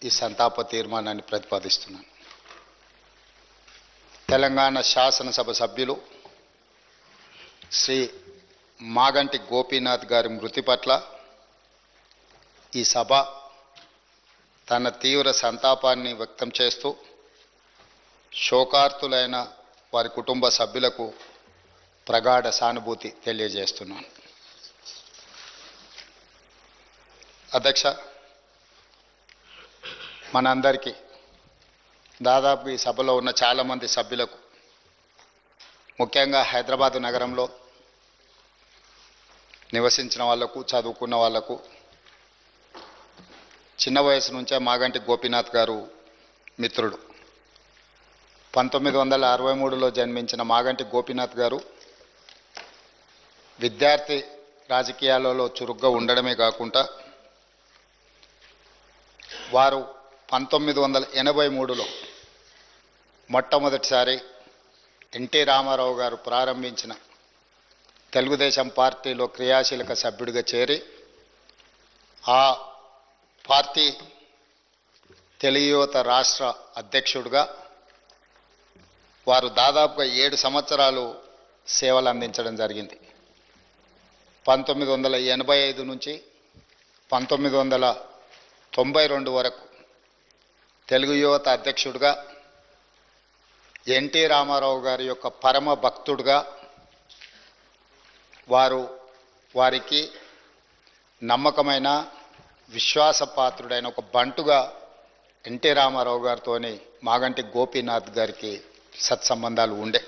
ఈ సంతాప తీర్మానాన్ని ప్రతిపాదిస్తున్నాను. తెలంగాణ శాసనసభ సభ్యులు శ్రీ మాగంటి గోపీనాథ్ గారి మృతి పట్ల ఈ సభ తన తీవ్ర సంతాపాన్ని వ్యక్తం చేస్తూ శోకార్తులైన వారి కుటుంబ సభ్యులకు ప్రగాఢ సానుభూతి తెలియజేస్తున్నాను. అధ్యక్ష, మనందరికీ దాదాపు ఈ సభలో ఉన్న చాలామంది సభ్యులకు, ముఖ్యంగా హైదరాబాదు నగరంలో నివసించిన వాళ్లకు, చదువుకున్న వాళ్లకు, చిన్న వయసు నుంచే మాగంటి గోపీనాథ్ గారు మిత్రుడు. 1963లో జన్మించిన మాగంటి గోపీనాథ్ గారు విద్యార్థి రాజకీయాలలో చురుగ్గా ఉండడమే కాకుండా వారు 1983లో మొట్టమొదటిసారి ఎన్టీ రామారావు గారు ప్రారంభించిన తెలుగుదేశం పార్టీలో క్రియాశీలక సభ్యుడిగా చేరి ఆ పార్టీ తెలుగు యువత రాష్ట్ర అధ్యక్షుడిగా వారు దాదాపుగా 7 సంవత్సరాలు సేవలు అందించడం జరిగింది. 1985 నుంచి 1992 వరకు తెలుగు యువత అధ్యక్షుడిగా, ఎన్టీ రామారావు గారి యొక్క పరమ భక్తుడిగా, వారికి నమ్మకమైన విశ్వాసపాత్రుడైన ఒక బంటుగా ఎన్టీ రామారావు గారితోని మాగంటి గోపీనాథ్ గారికి సత్సంబంధాలు ఉండే.